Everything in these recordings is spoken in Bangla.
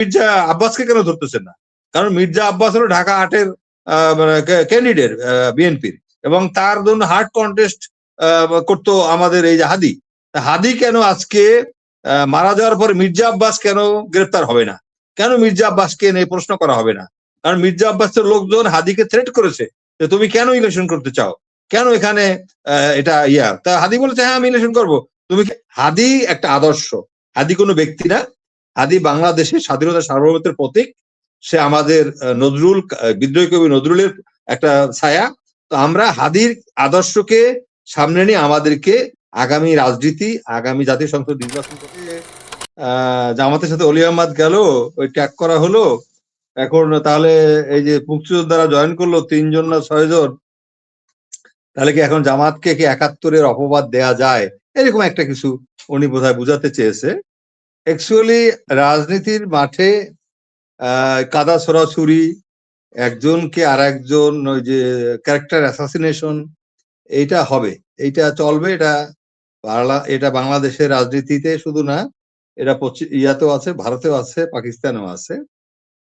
মির্জা আব্বাসকে কেন ধরতেছেন না? কারণ মির্জা আব্বাস হলো ঢাকা ৮-এর ক্যান্ডিডেট বিএনপির, এবং তার জন্য হার্ড কন্টেস্ট করতো আমাদের এই যে হাদি। হাদি কেন আজকে মারা যাওয়ার পরে মির্জা আব্বাস কেন গ্রেপ্তার হবে না? কেন মির্জা আব্বাসকে নিয়ে প্রশ্ন করা হবে না? কারণ মির্জা আব্বাসের লোকজন হাদিকে থ্রেট করেছে যে তুমি কেন ইলেকশন করতে চাও, কেন এখানে এটা তা হাদি বলেছে হ্যাঁ আমি ইলেকশন করবো। তুমি হাদি একটা আদর্শ, হাদি কোনো ব্যক্তি না। হাদি বাংলাদেশের স্বাধীনতা সার্বভৌমত্বের প্রতীক। সে আমাদের নজরুল, বিদ্রোহী কবি নজরুলের একটা ছায়া। তো আমরা হাদির আদর্শকে সামনে নিয়ে আমাদেরকে আগামী রাজনীতি, আগামী জাতীয় সংসদ নির্বাচন করতে জামাতের সাথে অলি আহমদ গেল, ওই ট্যাগ করা হলো। এখন তাহলে এই যে মুক্তিযোদ্ধারা জয়েন করলো ৩ জন না ৬ জন, তাহলে কি এখন জামাতকে কি ৭১-এর অপবাদ দেয়া যায়? এরকম একটা কিছু উনি বোধহয় বুঝাতে চেয়েছে। অ্যাকচুয়ালি রাজনীতির মাঠে কাদা ছোড়াছুরি, একজনকে আর একজন ওই যে ক্যারেক্টার অ্যাসাসিনেশন, এইটা হবে, এইটা চলবে। এটা বাংলাদেশের রাজনীতিতে শুধু না, এটা ইয়াতেও আছে, ভারতেও আছে, পাকিস্তানেও আছে।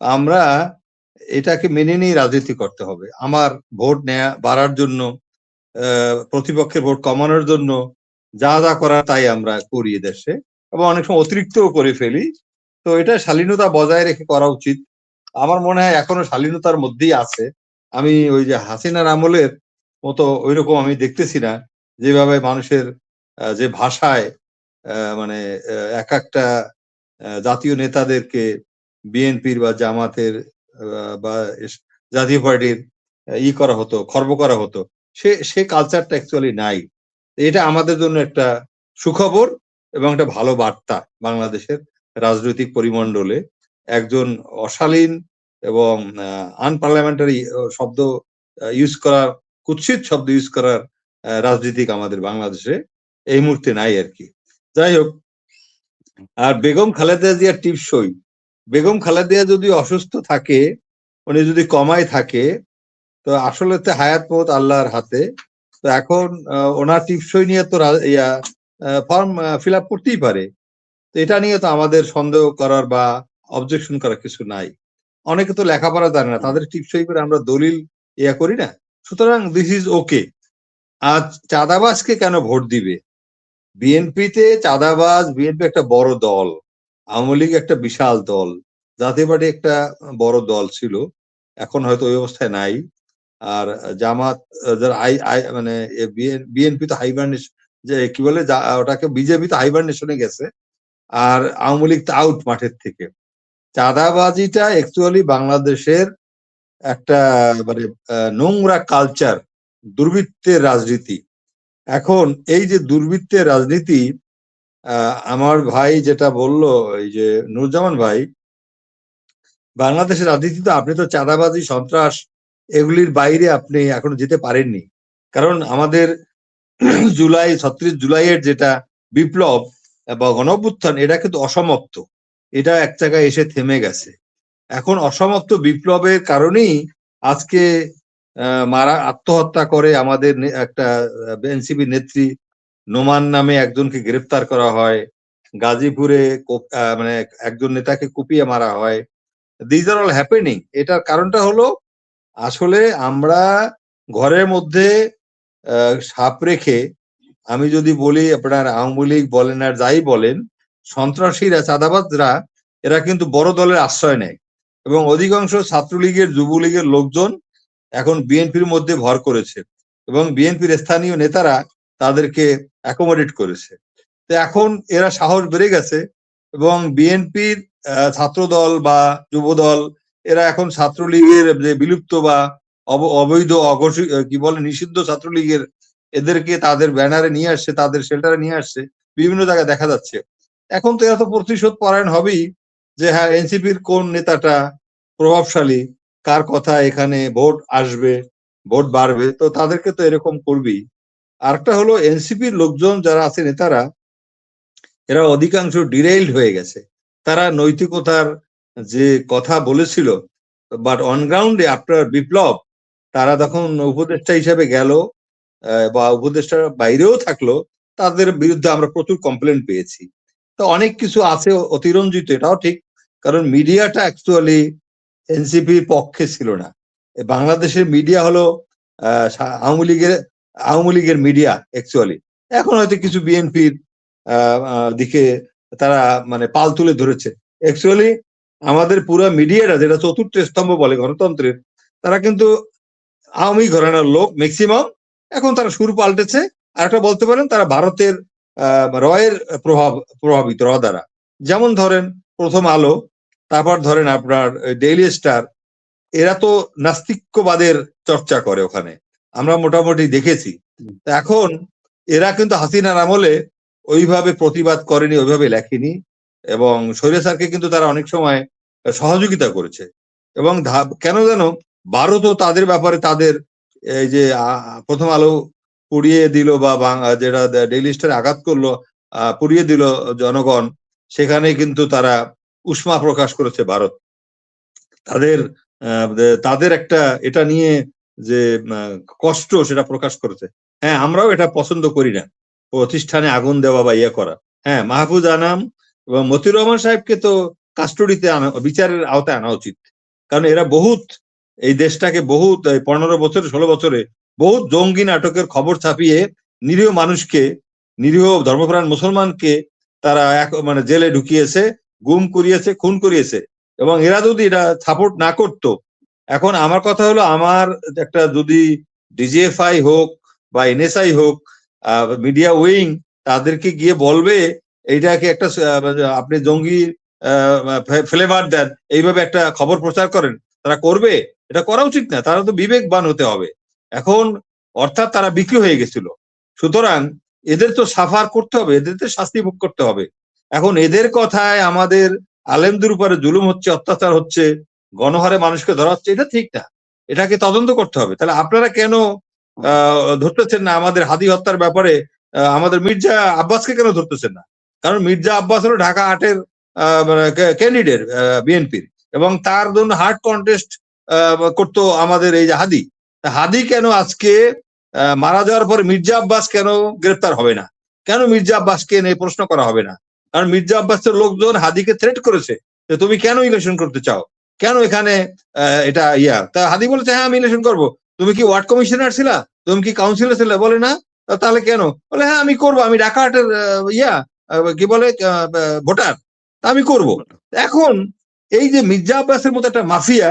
আমরা এটাকে মেনে নিয়ে রাজনীতি করতে হবে। আমার ভোট নেয়া বাড়ার জন্য, প্রতিপক্ষের ভোট কমানোর জন্য যা যা করার তাই আমরা করি দেশে, এবং অনেক সময় অতিরিক্তও করে ফেলি। তো এটা শালীনতা বজায় রেখে করা উচিত। আমার মনে হয় এখনো শালীনতার মধ্যেই আছে। আমি ওই যে হাসিনার আমলের মতো ওইরকম আমি দেখতেছি না, যেভাবে মানুষের যে ভাষায় মানে এক একটা জাতীয় নেতাদেরকে বিএনপির বা জামাতের বা জাতীয় পার্টির করা হতো, খর্ব করা হতো, সে কালচারটা অ্যাকচুয়ালি নাই। এটা আমাদের জন্য একটা সুখবর এবং একটা ভালো বার্তা। বাংলাদেশের রাজনৈতিক পরিমণ্ডলে একজন অশালীন এবং আনপার্লামেন্টারি শব্দ ইউজ করার, কুৎসিত শব্দ ইউজ করার রাজনীতিক আমাদের বাংলাদেশে এই মুহূর্তে নাই আর কি। যাই হোক, আর বেগম খালেদা জিয়ার টিপসই, বেগম খালেদা যদি অসুস্থ থাকে, উনি যদি কমায় থাকে, তো আসলে তো হায়াত মত আল্লাহর হাতে। তো এখন ওনার টিপসই নিয়ে তো ফর্ম ফিল আপ করতেই পারে। তো এটা নিয়ে তো আমাদের সন্দেহ করার বা অবজেকশন করার কিছু নাই। অনেকে তো লেখাপড়া জানে না, তাদের টিপসই করে আমরা দলিল করি না। সুতরাং দিস ইজ ওকে। আজ চাঁদাবাজকে কেন ভোট দিবে? বিএনপিতে চাঁদাবাজ, বিএনপি একটা বড় দল, আওয়ামী লীগ একটা বিশাল দল, জাতীয় পার্টি একটা বড় দল ছিল, এখন হয়তো ওই অবস্থায় নাই। আর জামাত মানে বিএনপি তো হাইবারনেশন, যে কি বলে ওটাকে, বিজেপি তো হাইবারনেশনে গেছে, আর আওয়ামী লীগ তো আউট মাঠের থেকে। চাঁদাবাজিটা অ্যাকচুয়ালি বাংলাদেশের একটা মানে নোংরা কালচার, দুর্বৃত্তের রাজনীতি। এখন এই যে দুর্বৃত্তের রাজনীতি, আমার ভাই যেটা বললো, এই যে নুরুজ্জামান ভাই, বাংলাদেশের রাজনীতি তো, আপনি তো চাঁদাবাজি, সন্ত্রাস এগুলির বাইরে আপনি এখনো যেতে পারেননি। কারণ আমাদের ৩৬ জুলাইয়ের যেটা বিপ্লব বা গণঅভ্যুত্থান, এটা কিন্তু অসমাপ্ত, এটা এক জায়গায় এসে থেমে গেছে। এখন অসমাপ্ত বিপ্লবের কারণেই আজকে আত্মহত্যা করে আমাদের একটা এনসিপি নেত্রী নোমান নামে একজনকে গ্রেফতার করা হয়, গাজীপুরে মানে একজন নেতাকে কুপিয়ে মারা হয়। This are all happening. এটার কারণটা হলো, আসলে আমরা ঘরের মধ্যে সাপ রেখে, আমি যদি বলি আপনার আওয়ামী লীগ বলেন আর যাই বলেন, সন্ত্রাসীরা, চাঁদাবাজরা, এরা কিন্তু বড় দলের আশ্রয় নেয়, এবং অধিকাংশ ছাত্রলীগের, যুবলীগের লোকজন এখন বিএনপির মধ্যে ভর করেছে, এবং বিএনপির স্থানীয় নেতারা তাদেরকে অ্যাকোমোডেট করেছে। তো এখন এরা সাহস বেড়ে গেছে, এবং বিএনপির ছাত্র দল বা যুব দল, এরা এখন ছাত্রলীগের যে বিলুপ্ত বা অবৈধ, কি বলে, নিষিদ্ধ ছাত্রলীগের, এদেরকে তাদের ব্যানারে নিয়ে আসছে, তাদের শেল্টারে নিয়ে আসছে, বিভিন্ন জায়গায় দেখা যাচ্ছে। এখন তো এরা তো প্রতিশোধ পরায়ণ হবেই, যে হ্যাঁ এনসিপির কোন নেতাটা প্রভাবশালী, কার কথা এখানে ভোট আসবে, ভোট বাড়বে, তো তাদেরকে তো এরকম করবেই। আরেকটা হলো, এনসিপির লোকজন যারা আছে, নেতারা, এরা অধিকাংশ ডিরেইলড হয়ে গেছে। তারা নৈতিকতার যে কথা বলেছিল, বাট অন গ্রাউন্ডে আফটার বিপ্লব, তারা তখন উপদেষ্টা হিসেবে গেল বা উপদেষ্টার বাইরেও থাকলো, তাদের বিরুদ্ধে আমরা প্রচুর কমপ্লেন পেয়েছি। তো অনেক কিছু আছে অতিরঞ্জিত, এটাও ঠিক, কারণ মিডিয়াটা অ্যাকচুয়ালি এনসিপির পক্ষে ছিল না। বাংলাদেশের মিডিয়া হলো আওয়ামী লীগের মিডিয়া অ্যাকচুয়ালি। এখন হয়তো কিছু বিএনপির দিকে তারা মানে পাল তুলে ধরেছে। অ্যাকচুয়ালি আমাদের পুরো মিডিয়াটা, যেটা চতুর্থ স্তম্ভ বলে গণতন্ত্রের, তারা কিন্তু আওয়ামী ঘরানার লোক ম্যাক্সিমাম। এখন তারা সুর পাল্টেছে। আর একটা বলতে পারেন তারা ভারতের রয়ের প্রভাবিত র দ্বারা। যেমন ধরেন প্রথম আলো, তারপর ধরেন আপনার ডেইলি স্টার, এরা তো নাস্তিক্যবাদের চর্চা করে ওখানে, আমরা মোটামুটি দেখেছি। এখন এরা কিন্তু হাসিনার আমলে ওইভাবে প্রতিবাদ করেনি, ওইভাবে লেখেনি, এবং স্বৈরাচারকে কিন্তু তারা অনেক সময় সহযোগিতা করেছে। এবং কেন যেন ভারতও তাদের ব্যাপারে তাদের এই যে প্রথম আলো পুড়িয়ে দিল বা যেটা ডেইলি স্টারে আঘাত করলো, পুড়িয়ে দিল জনগণ, সেখানে কিন্তু তারা উষ্মা প্রকাশ করেছে ভারত। তাদের একটা এটা নিয়ে যে কষ্ট, সেটা প্রকাশ করেছে। হ্যাঁ, আমরাও এটা পছন্দ করি না, প্রতিষ্ঠানে আগুন দেওয়া বা ইয়ে করা। হ্যাঁ, মাহফুজ আনাম এবং মতিউর রহমান সাহেবকে তো কাস্টডিতে বিচারের আওতায় আনা উচিত। কারণ এরা বহুত এই দেশটাকে বহুত 15 বছরে 16 বছরে বহুত জঙ্গি নাটকের খবর ছাপিয়ে নিরীহ মানুষকে, নিরীহ ধর্মপ্রাণ মুসলমানকে তারা মানে জেলে ঢুকিয়েছে, গুম করিয়েছে, খুন করিয়েছে। এবং এরা যদি এটা সাপোর্ট না করতো, এখন আমার কথা হলো, আমার একটা যদি ডিজিএফআই হোক বা এনএসআই হোক, মিডিয়া উইং তাদেরকে গিয়ে বলবে এইটাকে একটা আপনি জঙ্গি ফ্লেভার দেন, এইভাবে একটা খবর প্রচার করেন, তারা করবে? এটা করা উচিত না। তারা তো বিবেকবান হতে হবে। এখন অর্থাৎ তারা বিক্রি হয়ে গেছিল। সুতরাং এদের তো সাফার করতে হবে, এদের তো শাস্তি ভোগ করতে হবে। এখন এদের কথায় আমাদের আলেমদের উপরে জুলুম হচ্ছে, অত্যাচার হচ্ছে, গণহারে মানুষকে ধরা হচ্ছে, এটা ঠিক না। এটাকে তদন্ত করতে হবে। তাহলে আপনারা কেন ধরতেছেন না আমাদের হাদি হত্যার ব্যাপারে আমাদের মির্জা আব্বাসকে কেন ধরতেছেন না? কারণ মির্জা আব্বাস হলো ঢাকা 8-এর ক্যান্ডিডেট বিএনপির, এবং তার জন্য হার্ড কন্টেস্ট করতো আমাদের এই যে হাদি। হাদি কেন আজকে মারা যাওয়ার পরে মির্জা আব্বাস কেন গ্রেপ্তার হবে না? কেন মির্জা আব্বাসকে নিয়ে প্রশ্ন করা হবে না? কারণ মির্জা আব্বাসের লোকজন হাদিকে থ্রেট করেছে যে তুমি কেন ইলেকশন করতে চাও, কেন এখানে এটা তা হাদি বলেছে হ্যাঁ আমি ইলেকশন করবো। তুমি কি ওয়ার্ড কমিশনার ছিলা? তুমি কি কাউন্সিলর ছিলে? বলে না। তাহলে কেন? বলে হ্যাঁ আমি করবো, আমি ঢাকা 8-এর কি বলে ভোটার, আমি করব। এখন এই যে মির্জা আব্বাসের মতো একটা মাফিয়া,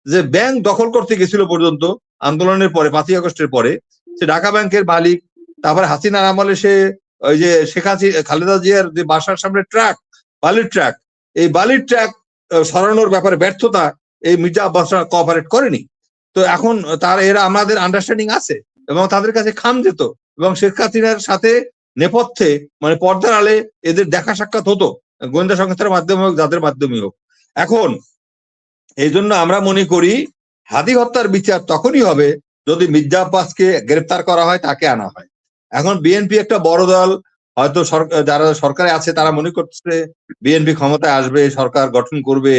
যে ব্যাংক দখল করতে গেছিল পর্যন্ত আন্দোলনের পরে, 5ই আগস্টের পরে, সে ঢাকা ব্যাংকের মালিক। তারপরে হাসিনার আমলে সে ওই যে খালেদা জিয়ার যে বাসার সামনে ট্রাক, বালির ট্রাক, এই বালির ট্রাক সরানোর ব্যাপারে ব্যর্থতা এই মির্জা আব্বাসরা কোঅপারেট করেনি। তো এখন এরা আমাদের আন্ডারস্ট্যান্ডিং আছে, এবং তাদের কাছে খাম যেত, এবং শেখ হাসিনার সাথে নেপথ্যে মানে পর্দার আলে এদের দেখা সাক্ষাৎ হতো, গোয়েন্দা সংস্থার মাধ্যমে হোক, যাদের মাধ্যমে হোক। এখন এই জন্য আমরা মনে করি হাদি হত্যার বিচার তখনই হবে যদি মির্জা আব্বাসকে গ্রেফতার করা হয়, তাকে আনা হয়। এখন বিএনপি একটা বড় দল, হয়তো যারা সরকারে আছে তারা মনে করছে বিএনপি ক্ষমতায় আসবে, সরকার গঠন করবে,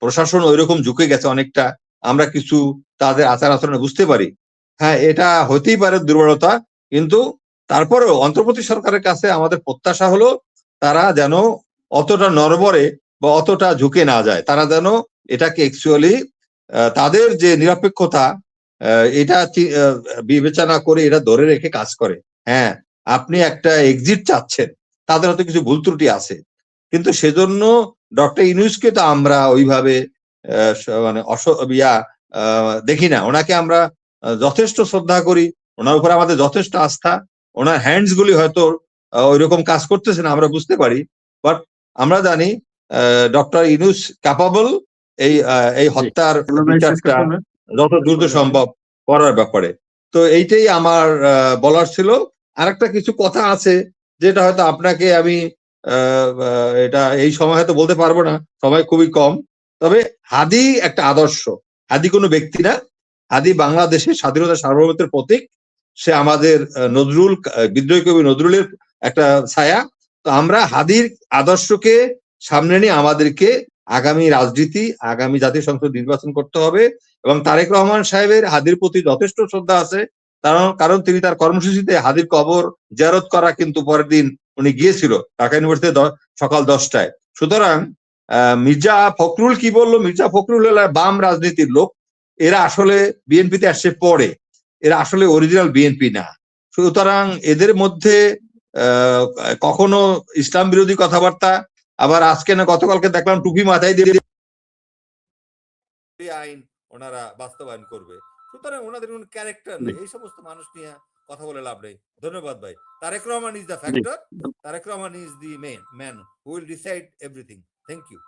প্রশাসন ওইরকম ঝুঁকে গেছে অনেকটা, আমরা কিছু তাদের আচার আচরণে বুঝতে পারি। হ্যাঁ, এটা হতেই পারে দুর্বলতা, কিন্তু তারপরেও অন্তর্বর্তী সরকারের কাছে আমাদের প্রত্যাশা হলো তারা যেন অতটা নড়বড়ে বা অতটা ঝুঁকে না যায়, তারা যেন এটাকে অ্যাকচুয়ালি তাদের যে নিরপেক্ষতা এটা বিবেচনা করে এটা ধরে রেখে কাজ করে। হ্যাঁ, আপনি একটা এক্সিট চাচ্ছেন, তাদের হয়তো কিছু ভুল ত্রুটি আছে, কিন্তু সেজন্য ডক্টর ইউনূসকে তো আমরা ওইভাবে মানে দেখি না। ওনাকে আমরা যথেষ্ট শ্রদ্ধা করি, ওনার উপরে আমাদের যথেষ্ট আস্থা। ওনার হ্যান্ডস গুলি হয়তো ওইরকম কাজ করতেছে না, আমরা বুঝতে পারি, বাট আমরা জানি ডক্টর ইউনূস ক্যাপাবল এই হত্যার বিচারটা যত দ্রুত সম্ভব করার ব্যাপারে। তো এইটাই আমার বলার ছিল। আরেকটা কিছু কথা আছে যেটা হয়তো আপনাকে আমি এটা এই সময় হয়তো বলতে পারবো না, সময় খুবই কম। তবে হাদি একটা আদর্শ, হাদি কোনো ব্যক্তি না, হাদি বাংলাদেশের স্বাধীনতা সার্বভৌমত্বের প্রতীক। সে আমাদের নজরুল, বিদ্রোহী কবি নজরুলের একটা ছায়া। তো আমরা হাদির আদর্শকে সামনে নিয়ে আমাদেরকে আগামী রাজনীতি, আগামী জাতীয় সংসদ নির্বাচন করতে হবে। এবং তারেক রহমান সাহেবের হাদির প্রতি যথেষ্ট শ্রদ্ধা আছে, কারণ তিনি তার কর্মসূচিতে হাদির কবর জিয়ারত করা কিন্তু পরের দিন উনি গিয়েছিল ঢাকা ইউনিভার্সিটিতে সকাল 10টায়। সুতরাং মির্জা ফখরুল কি বললো, মির্জা ফখরুল হলো বাম রাজনীতির লোক, এরা আসলে বিএনপিতে আসছে পরে, এরা আসলে অরিজিনাল বিএনপি না। সুতরাং এদের মধ্যে কখনো ইসলাম বিরোধী কথাবার্তা, আবার আজকে না গতকালকে দেখলাম টুপি মাথায় দিয়ে আইন ওনারা বাস্তবায়ন করবে। সুতরাং ওনাদের কোনো ক্যারেক্টার নেই, এই সমস্ত মানুষ নিয়ে কথা বলে লাভ নেই। ধন্যবাদ ভাই। Tarique Rahman is the factor, Tarique Rahman is the man who will decide everything. Thank you.